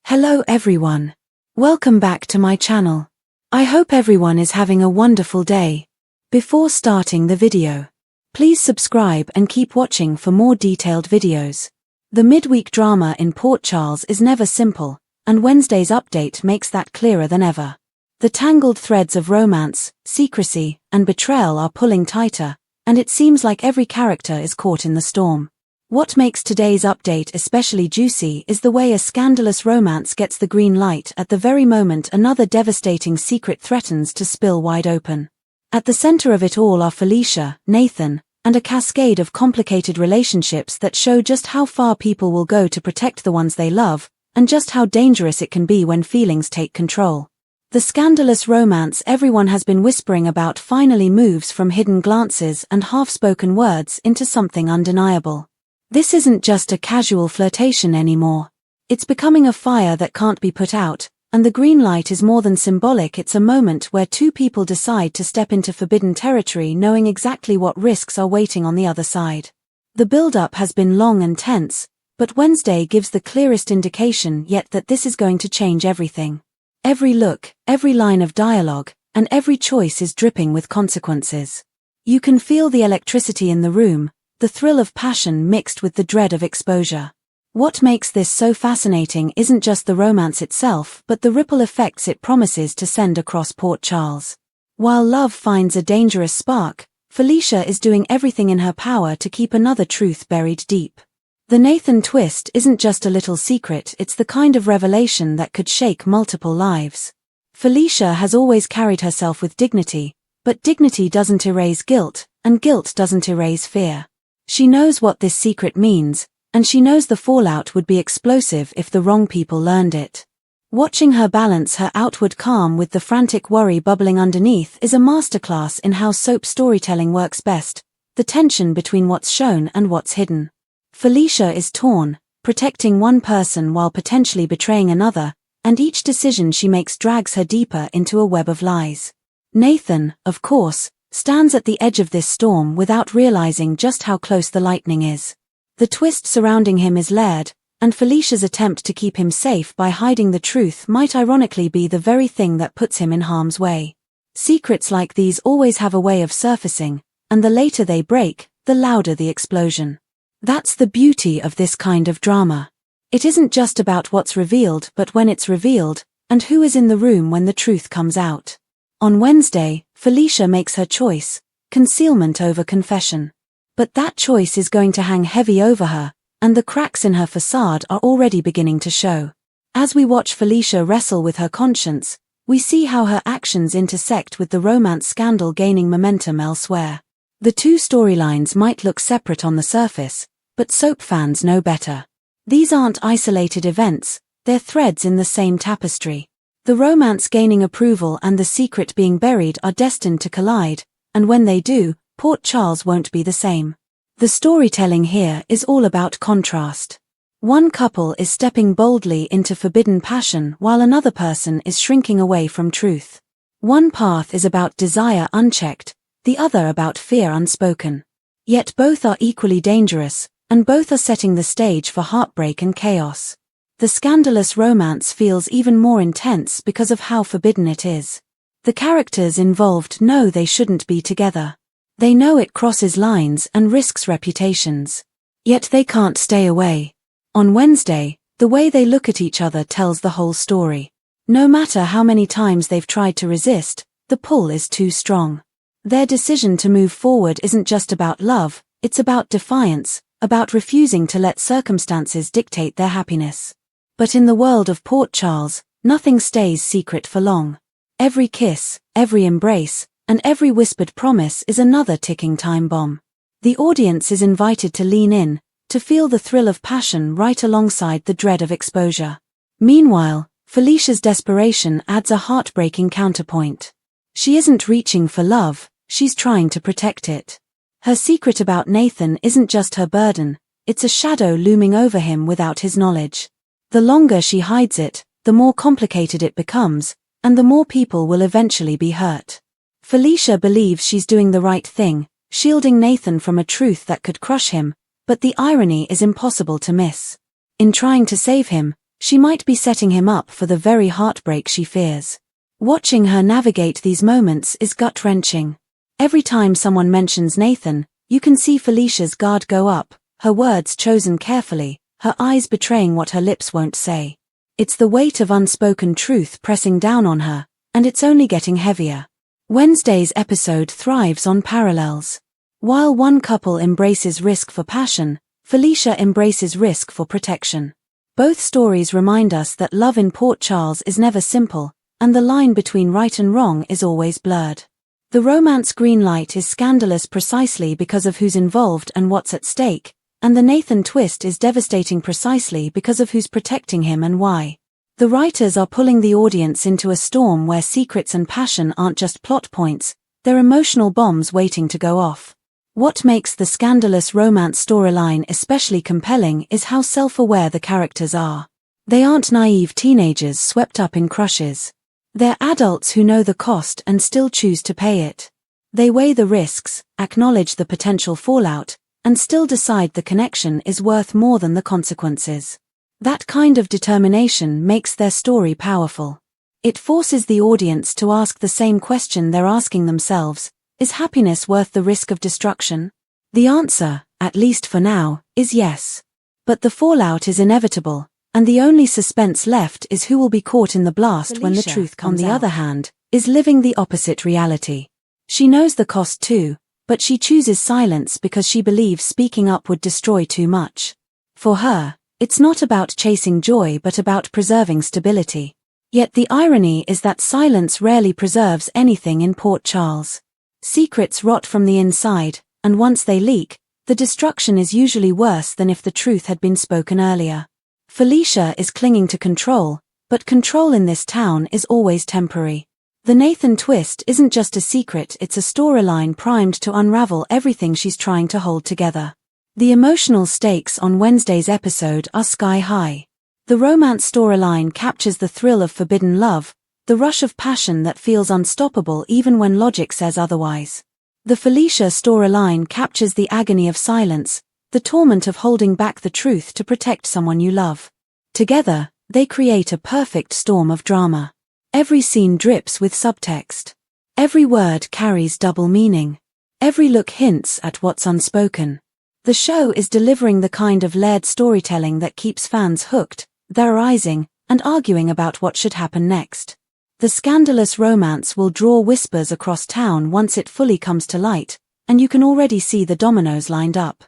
Hello everyone. Welcome back to my channel. I hope everyone is having a wonderful day. Before starting the video, please subscribe and keep watching for more detailed videos. The midweek drama in Port Charles is never simple, and Wednesday's update makes that clearer than ever. The tangled threads of romance, secrecy, and betrayal are pulling tighter, and it seems like every character is caught in the storm. What makes today's update especially juicy is the way a scandalous romance gets the green light at the very moment another devastating secret threatens to spill wide open. At the center of it all are Felicia, Nathan, and a cascade of complicated relationships that show just how far people will go to protect the ones they love, and just how dangerous it can be when feelings take control. The scandalous romance everyone has been whispering about finally moves from hidden glances and half-spoken words into something undeniable. This isn't just a casual flirtation anymore. It's becoming a fire that can't be put out, and the green light is more than symbolic. It's a moment where two people decide to step into forbidden territory knowing exactly what risks are waiting on the other side. The build-up has been long and tense, but Wednesday gives the clearest indication yet that this is going to change everything. Every look, every line of dialogue, and every choice is dripping with consequences. You can feel the electricity in the room, the thrill of passion mixed with the dread of exposure. What makes this so fascinating isn't just the romance itself but the ripple effects it promises to send across Port Charles. While love finds a dangerous spark, Felicia is doing everything in her power to keep another truth buried deep. The Nathan twist isn't just a little secret, it's the kind of revelation that could shake multiple lives. Felicia has always carried herself with dignity, but dignity doesn't erase guilt, and guilt doesn't erase fear. She knows what this secret means, and she knows the fallout would be explosive if the wrong people learned it. Watching her balance her outward calm with the frantic worry bubbling underneath is a masterclass in how soap storytelling works best, the tension between what's shown and what's hidden. Felicia is torn, protecting one person while potentially betraying another, and each decision she makes drags her deeper into a web of lies. Nathan, of course, stands at the edge of this storm without realizing just how close the lightning is. The twist surrounding him is layered, and Felicia's attempt to keep him safe by hiding the truth might ironically be the very thing that puts him in harm's way. Secrets like these always have a way of surfacing, and the later they break, the louder the explosion. That's the beauty of this kind of drama. It isn't just about what's revealed but when it's revealed, and who is in the room when the truth comes out. On Wednesday, Felicia makes her choice, concealment over confession. But that choice is going to hang heavy over her, and the cracks in her facade are already beginning to show. As we watch Felicia wrestle with her conscience, we see how her actions intersect with the romance scandal gaining momentum elsewhere. The two storylines might look separate on the surface, but soap fans know better. These aren't isolated events, they're threads in the same tapestry. The romance gaining approval and the secret being buried are destined to collide, and when they do, Port Charles won't be the same. The storytelling here is all about contrast. One couple is stepping boldly into forbidden passion while another person is shrinking away from truth. One path is about desire unchecked, the other about fear unspoken. Yet both are equally dangerous, and both are setting the stage for heartbreak and chaos. The scandalous romance feels even more intense because of how forbidden it is. The characters involved know they shouldn't be together. They know it crosses lines and risks reputations. Yet they can't stay away. On Wednesday, the way they look at each other tells the whole story. No matter how many times they've tried to resist, the pull is too strong. Their decision to move forward isn't just about love, it's about defiance, about refusing to let circumstances dictate their happiness. But in the world of Port Charles, nothing stays secret for long. Every kiss, every embrace, and every whispered promise is another ticking time bomb. The audience is invited to lean in, to feel the thrill of passion right alongside the dread of exposure. Meanwhile, Felicia's desperation adds a heartbreaking counterpoint. She isn't reaching for love, she's trying to protect it. Her secret about Nathan isn't just her burden, it's a shadow looming over him without his knowledge. The longer she hides it, the more complicated it becomes, and the more people will eventually be hurt. Felicia believes she's doing the right thing, shielding Nathan from a truth that could crush him, but the irony is impossible to miss. In trying to save him, She might be setting him up for the very heartbreak she fears. Watching her navigate these moments is gut-wrenching. Every time someone mentions Nathan, you can see Felicia's guard go up, her words chosen carefully, her eyes betraying what her lips won't say. It's the weight of unspoken truth pressing down on her, and it's only getting heavier. Wednesday's episode thrives on parallels. While one couple embraces risk for passion, Felicia embraces risk for protection. Both stories remind us that love in Port Charles is never simple, and the line between right and wrong is always blurred. The romance green light is scandalous precisely because of who's involved and what's at stake, and the Nathan twist is devastating precisely because of who's protecting him and why. The writers are pulling the audience into a storm where secrets and passion aren't just plot points, they're emotional bombs waiting to go off. What makes the scandalous romance storyline especially compelling is how self-aware the characters are. They aren't naive teenagers swept up in crushes. They're adults who know the cost and still choose to pay it. They weigh the risks, acknowledge the potential fallout, and still decide the connection is worth more than the consequences. That kind of determination makes their story powerful. It forces the audience to ask the same question they're asking themselves: is happiness worth the risk of destruction? The answer, at least for now, is yes. But the fallout is inevitable, and the only suspense left is who will be caught in the blast Felicia, when the truth comes out. On the other hand, is living the opposite reality. She knows the cost too, but she chooses silence because she believes speaking up would destroy too much. For her, it's not about chasing joy but about preserving stability. Yet the irony is that silence rarely preserves anything in Port Charles. Secrets rot from the inside, and once they leak, the destruction is usually worse than if the truth had been spoken earlier. Felicia is clinging to control, but control in this town is always temporary. The Nathan twist isn't just a secret, it's a storyline primed to unravel everything she's trying to hold together. The emotional stakes on Wednesday's episode are sky high. The romance storyline captures the thrill of forbidden love, the rush of passion that feels unstoppable even when logic says otherwise. The Felicia storyline captures the agony of silence, the torment of holding back the truth to protect someone you love. Together, they create a perfect storm of drama. Every scene drips with subtext. Every word carries double meaning. Every look hints at what's unspoken. The show is delivering the kind of layered storytelling that keeps fans hooked, theorizing, and arguing about what should happen next. The scandalous romance will draw whispers across town once it fully comes to light, and you can already see the dominoes lined up.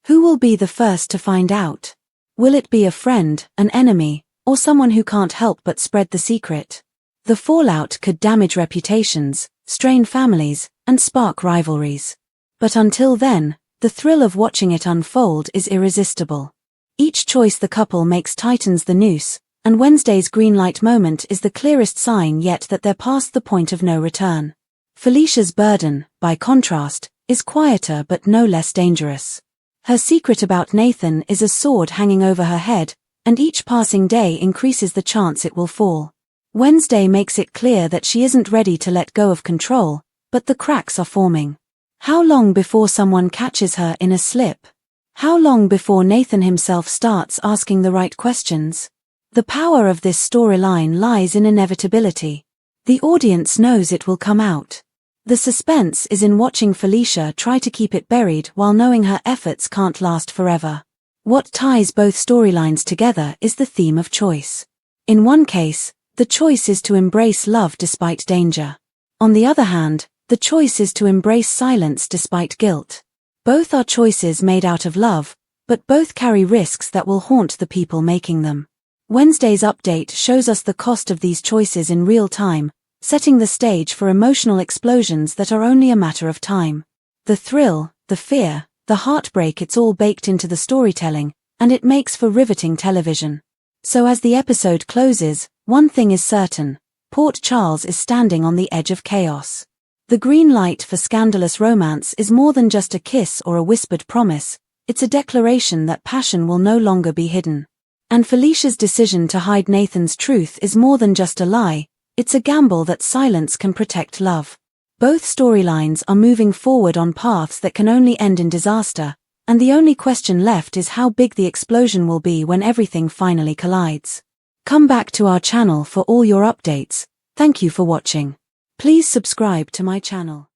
Who will be the first to find out? Will it be a friend, an enemy, or someone who can't help but spread the secret? The fallout could damage reputations, strain families, and spark rivalries. But until then, the thrill of watching it unfold is irresistible. Each choice the couple makes tightens the noose, and Wednesday's green light moment is the clearest sign yet that they're past the point of no return. Felicia's burden, by contrast, is quieter but no less dangerous. Her secret about Nathan is a sword hanging over her head, and each passing day increases the chance it will fall. Wednesday makes it clear that she isn't ready to let go of control, but the cracks are forming. How long before someone catches her in a slip? How long before Nathan himself starts asking the right questions? The power of this storyline lies in inevitability. The audience knows it will come out. The suspense is in watching Felicia try to keep it buried while knowing her efforts can't last forever. What ties both storylines together is the theme of choice. In one case, the choice is to embrace love despite danger. On the other hand, the choice is to embrace silence despite guilt. Both are choices made out of love, but both carry risks that will haunt the people making them. Wednesday's update shows us the cost of these choices in real time, setting the stage for emotional explosions that are only a matter of time. The thrill, the fear, the heartbreak, it's all baked into the storytelling, and it makes for riveting television. So as the episode closes, one thing is certain: Port Charles is standing on the edge of chaos. The green light for scandalous romance is more than just a kiss or a whispered promise, it's a declaration that passion will no longer be hidden. And Felicia's decision to hide Nathan's truth is more than just a lie, it's a gamble that silence can protect love. Both storylines are moving forward on paths that can only end in disaster, and the only question left is how big the explosion will be when everything finally collides. Come back to our channel for all your updates. Thank you for watching. Please subscribe to my channel.